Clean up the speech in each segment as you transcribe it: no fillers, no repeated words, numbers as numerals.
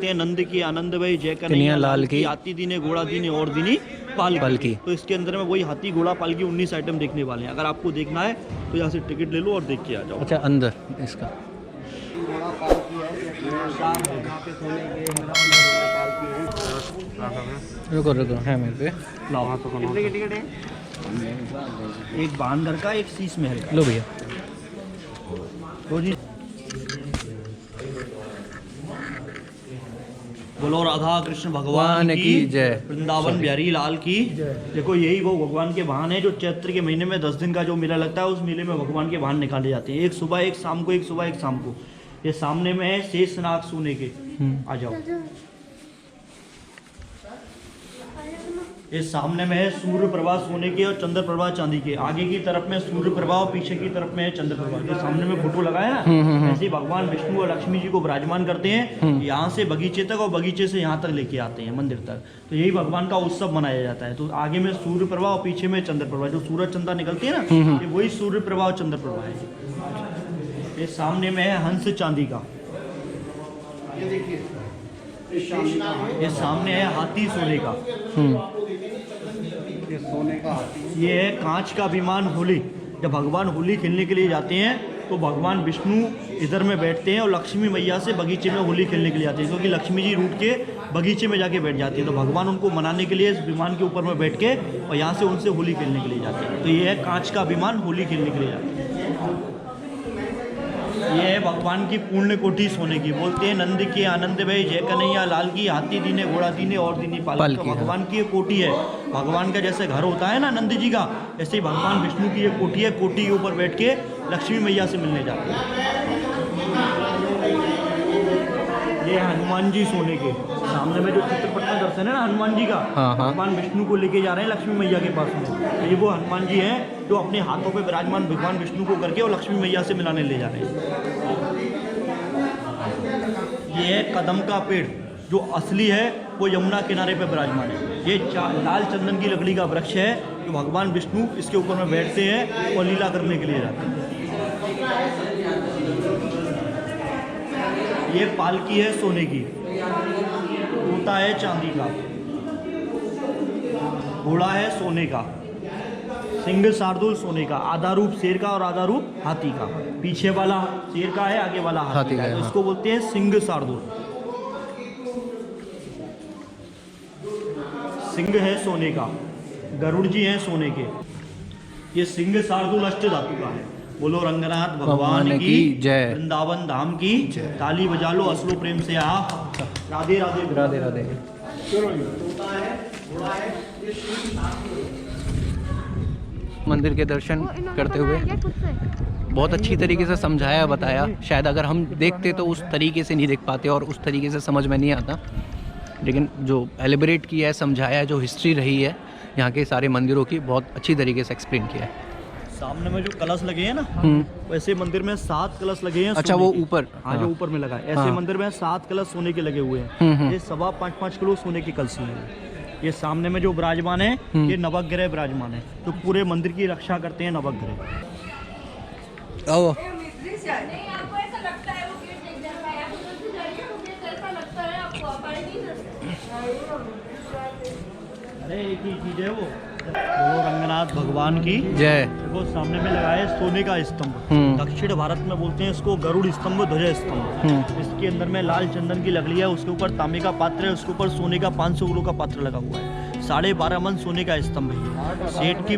बोलते हैं नंद की आनंद भाई जय कन्हैया लाल की, हाथी दीने घोड़ा दीने और दीनी पालकी। तो इसके अंदर में वही हाथी घोड़ा पालकी 19 आइटम देखने वाले हैं। अगर आपको देखना है तो यहाँ से टिकट ले लो और देख के आ जाओ। अच्छा, अंदर इसका रुको रुको है मेरे पे। कितने की टिकट है? एक बानगर का, एक शीश महल का। लो भैया। तो जी बोलो राधा कृष्ण भगवान की जय, वृंदावन बिहारी लाल की। देखो यही वो भगवान के वाहन है जो चैत्र के महीने में 10 दिन का जो मेला लगता है, उस मेले में भगवान के वाहन निकाले जाते हैं। एक सुबह एक शाम को, एक सुबह एक शाम को। ये सामने में है शेषनाग सोने के। आ जाओ। ये सामने में है सूर्य प्रभा सोने के और चंद्र प्रभा चांदी के। आगे की तरफ में सूर्य प्रभा और पीछे की तरफ में है चंद्र प्रभा। जो सामने में फोटो लगाया ना, ऐसे भगवान विष्णु और लक्ष्मी जी को विराजमान करते हैं। यहाँ से बगीचे तक और बगीचे से यहाँ तक लेके आते हैं मंदिर तक। तो यही भगवान का उत्सव मनाया जाता है। तो आगे में सूर्य प्रभा और पीछे में चंद्र प्रभा। जो सूरज चंद्र निकलती है ना, ये वही सूर्य प्रभा और चंद्र प्रभा है। ये सामने में है हंस चांदी का। ये देखिए, ये सामने है हाथी सोने का। ये सोने का हाथी। ये है कांच का विमान होली। जब भगवान होली खेलने के लिए जाते हैं तो भगवान विष्णु इधर में बैठते हैं और लक्ष्मी मैया से बगीचे में होली खेलने के लिए आते हैं, क्योंकि लक्ष्मी जी रूठ के बगीचे में जाके बैठ जाती है। तो भगवान उनको मनाने के लिए इस विमान के ऊपर में बैठ के और यहाँ से उनसे होली खेलने के लिए जाते हैं। तो ये है कांच का विमान, होली खेलने के लिए जाते हैं। ये है भगवान की पुण्य कोठी सोने की। बोलते हैं नंद के आनंद भाई जय कन्हैया लाल की, हाथी दीने घोड़ा दीने और दीनी पालकी। तो भगवान की ये कोठी है। भगवान का जैसे घर होता है ना नंद जी का, ऐसे ही भगवान विष्णु की ये कोठी है। कोठी के ऊपर बैठ के लक्ष्मी मैया से मिलने जाते हैं। ये हनुमान जी सोने के। सामने में जो चित्रपट में दर्शन है ना हनुमान जी का, भगवान विष्णु को लेके जा रहे हैं लक्ष्मी मैया के पास में। तो ये वो हनुमान जी हैं जो अपने हाथों पे विराजमान भगवान विष्णु को करके और लक्ष्मी मैया से मिलाने ले जा रहे हैं। ये है कदम का पेड़, जो असली है वो यमुना किनारे पे विराजमान है। ये लाल चंदन की लकड़ी का वृक्ष है जो भगवान विष्णु इसके ऊपर में बैठते हैं और लीला करने के लिए जाते हैं। ये पालकी है सोने की। तोता है चांदी का। घोड़ा है सोने का। सिंह शार्दुल सोने का। आधा रूप शेर का और आधा रूप हाथी का। पीछे वाला शेर का है, आगे वाला हाथी का है। तो इसको बोलते हैं सिंह शार्दुल। सिंह है सोने का। गरुड़ जी हैं सोने के। ये सिंह शार्दुल अष्ट धातु का है। बोलो रंगनाथ भगवान की जय, वृंदावन धाम की ताली बजा लो असलो प्रेम से आप। राधे राधे राधे राधे। मंदिर के दर्शन करते हुए बहुत अच्छी तरीके से समझाया बताया। शायद अगर हम देखते तो उस तरीके से नहीं देख पाते और उस तरीके से समझ में नहीं आता, लेकिन जो एलिबरेट किया है, समझाया है, जो हिस्ट्री रही है यहाँ के सारे मंदिरों की, बहुत अच्छी तरीके से एक्सप्लेन किया है। सामने में जो कलश लगे हैं ना, वैसे मंदिर में 7 कलश लगे हैं। अच्छा, वो ऊपर? हाँ, जो ऊपर में लगा है। ऐसे मंदिर में 7 कलश सोने के लगे हुए हैं। ये 5.5 किलो सोने की कलशी है। ये सामने में जो विराजमान है, ये नवग्रह विराजमान है, तो पूरे मंदिर की रक्षा करते हैं नवग्रह। अरे एक ही चीज है वो। बोलो रंगनाथ भगवान की जय। देखो सामने में लगा है सोने का स्तंभ। दक्षिण भारत में बोलते हैं इसको गरुड़ स्तंभ, ध्वज स्तंभ। इसके अंदर में लाल चंदन की लकड़ी है, उसके ऊपर तांबे का पात्र है, उसके ऊपर सोने का 500 किलो का पात्र लगा हुआ है। 12.5 मन सोने का स्तंभ है। सेठ की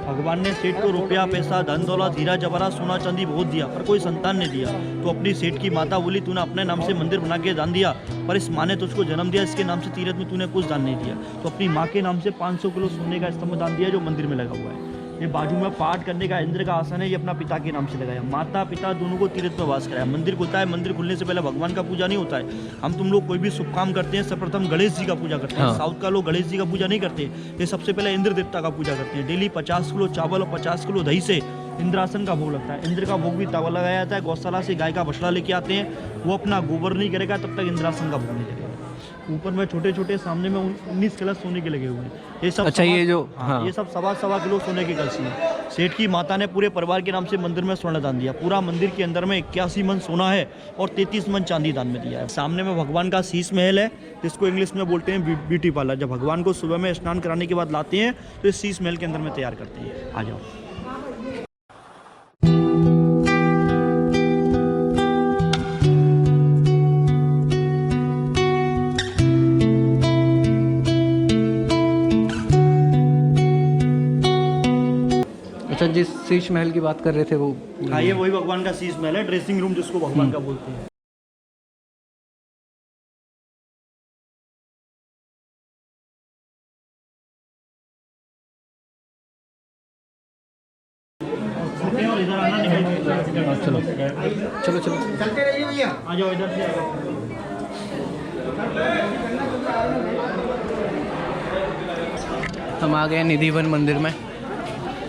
भगवान ने सेठ को रुपया पैसा धन दौलत हीरा जवाहरात सोना चांदी बहुत दिया, पर कोई संतान नहीं दिया। तो अपनी सेठ की माता बोली तूने अपने नाम से मंदिर बना के दान दिया, पर इस माँ ने तुझको जन्म दिया, इसके नाम से तीरथ में तूने कुछ दान नहीं दिया। तो अपनी माँ के नाम से 500 किलो सोने का स्तंभ दान दिया जो मंदिर में लगा हुआ है। ये बाजू में पाठ करने का इंद्र का आसन है, ये अपना पिता के नाम से लगाया। माता पिता दोनों को तीर्थ में वास कराया। मंदिर खुलता है, मंदिर खुलने से पहले भगवान का पूजा नहीं होता है। हम तुम लोग कोई भी शुभ काम करते हैं सर्वप्रथम गणेश जी का पूजा करते हैं। साउथ का लोग गणेश जी का पूजा नहीं करते, ये सबसे पहले इंद्र देवता का पूजा करते हैं। डेली 50 किलो चावल और 50 किलो दही से इंद्रासन का भोग लगता है। इंद्र का भोग भी तवा लगाया जाता है। गौशाला से गाय का बछड़ा लेके आते हैं, वो अपना गोबर नहीं करेगा तब तक इंद्रासन का भोग नहीं करेगा। ऊपर में छोटे छोटे सामने में 19 कलश सोने के लगे हुए हैं। ये सब अच्छा, ये जो ये सब 1.25 किलो सोने की कलशी है। सेठ की माता ने पूरे परिवार के नाम से मंदिर में स्वर्ण दान दिया। पूरा मंदिर के अंदर में 81 मन सोना है और 33 मन चांदी दान में दिया है। सामने में भगवान का शीश महल है, जिसको इंग्लिश में बोलते हैं ब्यूटी पार्लर। जब भगवान को सुबह में स्नान कराने के बाद लाते हैं तो इस शीश महल के अंदर में तैयार करते हैं। आ जाओ। अच्छा, जिस शीश महल की बात कर रहे थे वो, हाँ, ये वही भगवान का शीश महल है, ड्रेसिंग रूम जिसको भगवान का बोलते हैं। और इधर आना, निकल चलो चलो चलो चलते रहिए भैया। आ जाओ, इधर से आ जाओ। हम आ गए निधिवन मंदिर में।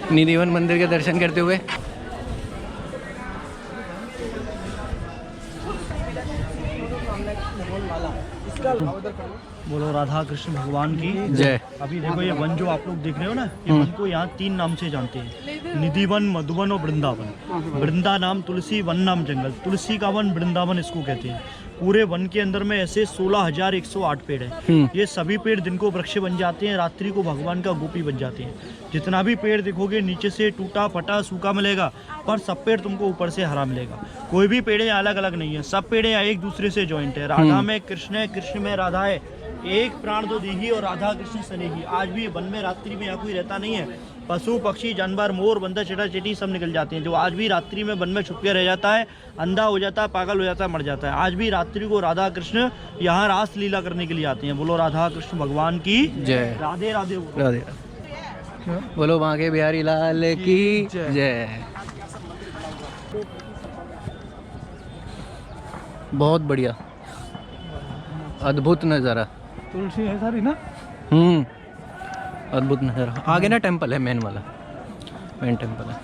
निधिवन मंदिर के दर्शन करते हुए बोलो राधा कृष्ण भगवान की जय। अभी देखो ये वन जो आप लोग देख रहे हो ना, ये वन को यहाँ 3 नाम से जानते हैं, निधिवन, मधुवन और वृंदावन। वृंदा नाम तुलसी, वन नाम जंगल, तुलसी का वन वृंदावन इसको कहते हैं। पूरे वन के अंदर में ऐसे 16,108 पेड़ हैं। ये सभी पेड़ दिन को वृक्ष बन जाते हैं, रात्रि को भगवान का गोपी बन जाते हैं। जितना भी पेड़ देखोगे नीचे से टूटा फटा सूखा मिलेगा, पर सब पेड़ तुमको ऊपर से हरा मिलेगा। कोई भी पेड़ यहाँ अलग अलग नहीं है, सब पेड़ यहाँ एक दूसरे से जॉइंट है। राधा में कृष्ण है, कृष्ण में राधा है, एक प्राण तो देगी और राधा कृष्ण सनेगी। आज भी वन में रात्रि में यहाँ कोई रहता नहीं है। पशु पक्षी जानवर मोर बंदर चटा चेटी सब निकल जाते हैं। जो आज भी रात्रि में वन में छुप के रह जाता है, अंधा हो जाता है, पागल हो जाता है, मर जाता है। आज भी रात्रि को राधा कृष्ण यहाँ रास लीला करने के लिए आते हैं। बोलो राधा कृष्ण भगवान की जय। राधे राधे राधे। बोलो बांके बिहारी लाल की जय। बहुत बढ़िया, अद्भुत नज़ारा। तुलसी है सारी ना। अद्भुत नज़ारा। आगे ना टेंपल है, मेन वाला मेन टेंपल है।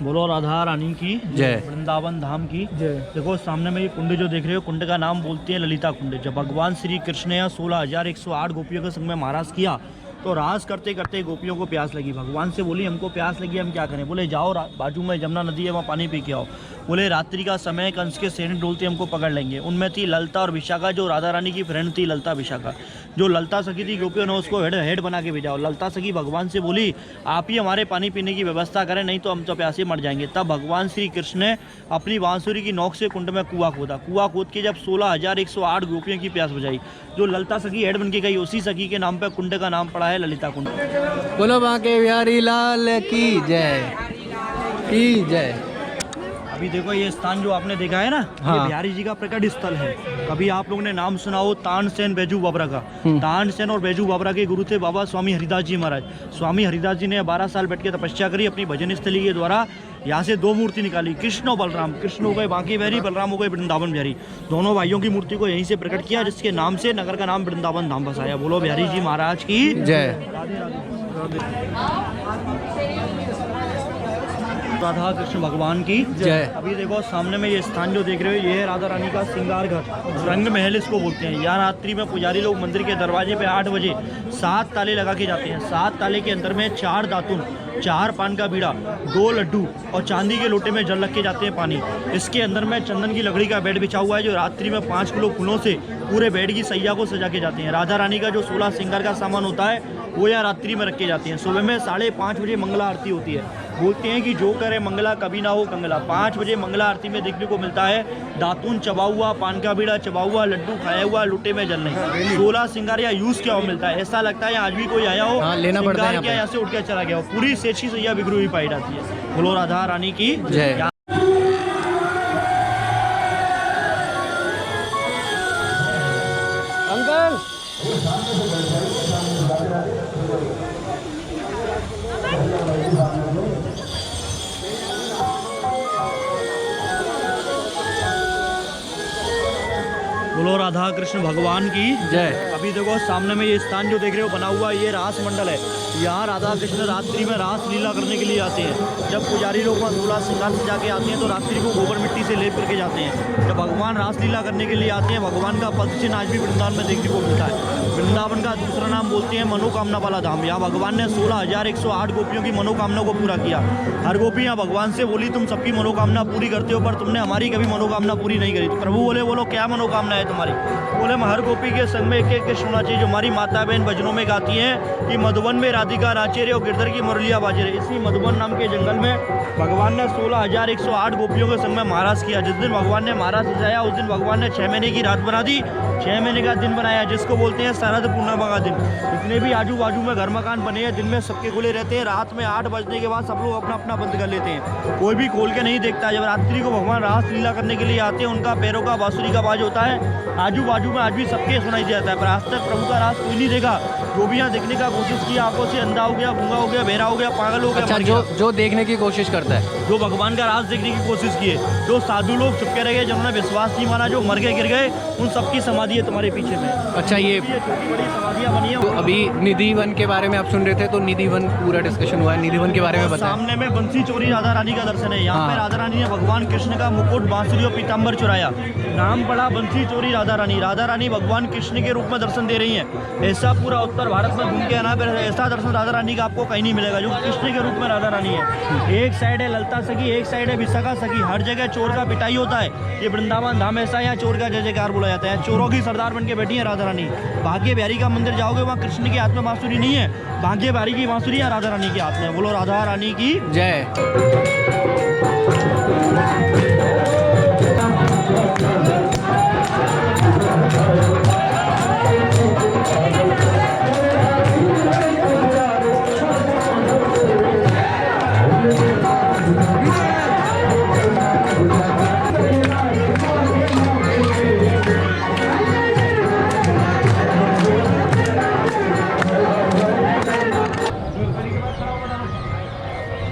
बोलो राधा रानी की जय। वृंदावन धाम की जय। देखो सामने में ये कुंड जो देख रहे हो, कुंड का नाम बोलते हैं ललिता कुंड। जब भगवान श्री कृष्ण ने 16,108 गोपियों के संग में महाराज किया तो रास करते करते गोपियों को प्यास लगी। भगवान से बोली हमको प्यास लगी, हम क्या करें? बोले जाओ बाजू में जमुना नदी है, वहाँ पानी पी के आओ। बोले रात्रि का समय, कंस के सैनिक डोलते हमको पकड़ लेंगे। उनमें थी ललता और विशाखा, जो राधा रानी की फ्रेंड थी ललता विशाखा। जो ललता सखी थी गोपियों ने उसको हेड बना के भेजा। ललता सखी भगवान से बोली आप ही हमारे पानी पीने की व्यवस्था करें, नहीं तो हम तो प्यासे मर जाएंगे। तब भगवान श्री कृष्ण ने अपनी बांसुरी की नोक से कुंड में कुआं खोदा। कुआं खोद के जब 16,108 गोपियों की प्यास बुझाई। जो ललता सखी हेड बन के गई, उसी सखी के नाम पर कुंड का नाम पड़ा है ललिता कुंड। बोलो बांके बिहारी लाल की जय की जय। अभी देखो ये स्थान जो आपने देखा है ना, हाँ। ये बिहारी जी का प्रकट स्थल है। कभी आप लोगों ने नाम सुना हो तानसेन बैजू बाबरा का। तानसेन और बैजू बाबरा के गुरु थे बाबा स्वामी हरिदास जी महाराज। स्वामी हरिदास जी ने 12 साल बैठ के तपस्या करी, अपनी भजन स्थली के द्वारा यहाँ से 2 मूर्ति निकाली, कृष्ण और बलराम। कृष्ण हो गए बांके बिहारी, बलराम हो गए वृंदावन बिहारी। दोनों भाइयों की मूर्ति को यहीं से प्रकट किया, जिसके नाम से नगर का नाम वृंदावन धाम बसाया। बोलो बिहारी जी महाराज की जय। राधा कृष्ण भगवान की जय। अभी देखो सामने में ये स्थान जो देख रहे हो, ये है राधा रानी का श्रृंगार घर, रंग महल इसको बोलते हैं। यहाँ रात्रि में पुजारी लोग मंदिर के दरवाजे पे 8 बजे 7 ताले लगा के जाते हैं। 7 ताले के अंदर में 4 दातुन, 4 पान का बीड़ा, 2 लड्डू और चांदी के लोटे में जल रख के जाते हैं पानी। इसके अंदर में चंदन की लकड़ी का बेड बिछा हुआ है, जो रात्रि में 5 किलो फूलों से पूरे बेड की सैया को सजा के जाते हैं। राधा रानी का जो 16 श्रृंगार का सामान होता है वो यहाँ रात्रि में रखे जाते हैं। सुबह में 5:30 बजे मंगला आरती होती है। बोलते हैं कि जो करे मंगला कभी ना हो कंगला। 5 बजे मंगला आरती में देखने को मिलता है दातून चबा हुआ, पान का बीड़ा चबा हुआ, लड्डू खाया हुआ, लोटे में जल नहीं। 16 श्रृंगार यहाँ यूज किया हुआ मिलता है। ऐसा लगता है आज भी कोई आया हो, हाँ, लेना पड़ता है श्रृंगार किया यहाँ से उठ के चला गया हो। पूरी सेठी सैया बिगड़ी हुई पाई जाती है। बोलो राधा रानी की जय। अंकल बोलो राधा कृष्ण भगवान की जय। अभी देखो सामने में ये स्थान जो देख रहे हो बना हुआ ये रास मंडल है। यहाँ राधा कृष्ण रात्रि में रास लीला करने के लिए आते हैं। जब पुजारी लोग वहाँ 16 श्रृंगार से जाके आते हैं तो रात्रि को गोबर मिट्टी से लेप करके जाते हैं। जब भगवान रास लीला करने के लिए आते हैं, भगवान का पद चिन्ह आज भी वृंदावन में देखने को मिलता है। वृंदावन का दूसरा नाम बोलते हैं मनोकामना वाला धाम। यहाँ भगवान ने 16,108 गोपियों की मनोकामना को पूरा किया। हर गोपी यहाँ भगवान से बोली तुम सबकी मनोकामना पूरी करते हो, पर तुमने हमारी कभी मनोकामना पूरी नहीं करी। तो प्रभु बोलो क्या मनोकामना है तुम्हारी? बोले हर गोपी के संग में एक एक होना चाहिए। जो हमारी माता बहन भजनों में गाती हैं कि मधुबन में राधिका नाचे रे और गिरधर की मुरलिया बाजे रे। इसी मधुबन नाम के जंगल में भगवान ने 16,108 गोपियों के संग में महाराज किया। जिस दिन भगवान ने महाराज सजाया उस दिन भगवान ने 6 महीने की रात बना दी, 6 महीने का दिन बनाया, जिसको बोलते हैं शरद पूर्णिमा का दिन। जितने भी आजू बाजू में घर मकान बने हैं दिन में सबके खुले रहते हैं। रात में 8 बजने के बाद सब लोग अपना अपना बंद कर लेते हैं, कोई भी खोल के नहीं देखता। जब रात्रि को भगवान रास लीला करने के लिए आते हैं, उनका पैरों का बांसुरी का आवाज होता है। आजू बाजू में आज भी सबके सुनाई देता है, पर आज तक प्रभु का रास कोई नहीं देखा। जो भी यहाँ देखने का कोशिश किया, आंखों से अंधा हो गया, गूंगा हो गया, बहरा हो गया, पागल हो गया। अच्छा, जो देखने की कोशिश करता है, जो भगवान का राज देखने की कोशिश किए, जो साधु लोग चुपके रह गए, जिन्होंने विश्वास नहीं माना, जो मर गए गिर गए, उन सबकी समाधि है तुम्हारे पीछे में। अच्छा, ये छोटी बड़ी समाधियाँ बनी है। तो अभी निधि वन के बारे में आप सुन रहे थे, तो निधि वन पूरा डिस्कशन हुआ है। निधि वन के बारे में बताएं। सामने में बंसी चोरी राधा रानी का दर्शन है। यहाँ पे राधा रानी ने भगवान कृष्ण का मुकुट, बांसुरी और पीताम्बर चुराया, नाम पड़ा बंसी चोरी राधा रानी। राधा रानी भगवान कृष्ण के रूप में दर्शन दे रही हैं। ऐसा पूरा उत्तर भारत में घूम के आना, फिर ऐसा दर्शन राधा रानी का आपको कहीं नहीं मिलेगा जो कृष्ण के रूप में राधा रानी है। एक साइड है ललता सखी, एक साइड है विशाखा सखी। हर जगह चोर का पिटाई होता है। ये वृंदावन धाम ऐसा है, यहाँ चोर का जय जयकार बोला जाता है। चोरों की सरदार बन के बैठी है राधा रानी। भाग्य बिहारी का मंदिर जाओगे, वहाँ कृष्ण के हाथ में बांसुरी नहीं है, भाग्य बिहारी की बांसुरी है राधा रानी के हाथ में। बोलो राधा रानी की जय।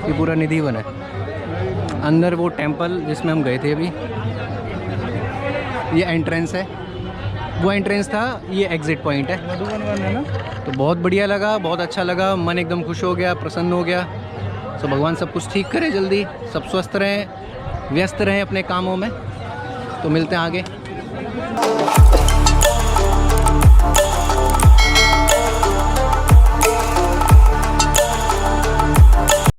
ये पूरा निधि वन है। अंदर वो टेंपल जिसमें हम गए थे अभी, ये एंट्रेंस है, वो एंट्रेंस था, ये एग्जिट पॉइंट है। मधुबन वन है ना। तो बहुत बढ़िया लगा, बहुत अच्छा लगा, मन एकदम खुश हो गया, प्रसन्न हो गया। तो भगवान सब कुछ ठीक करे, जल्दी सब स्वस्थ रहें, व्यस्त रहें अपने कामों में। तो मिलते हैं आगे।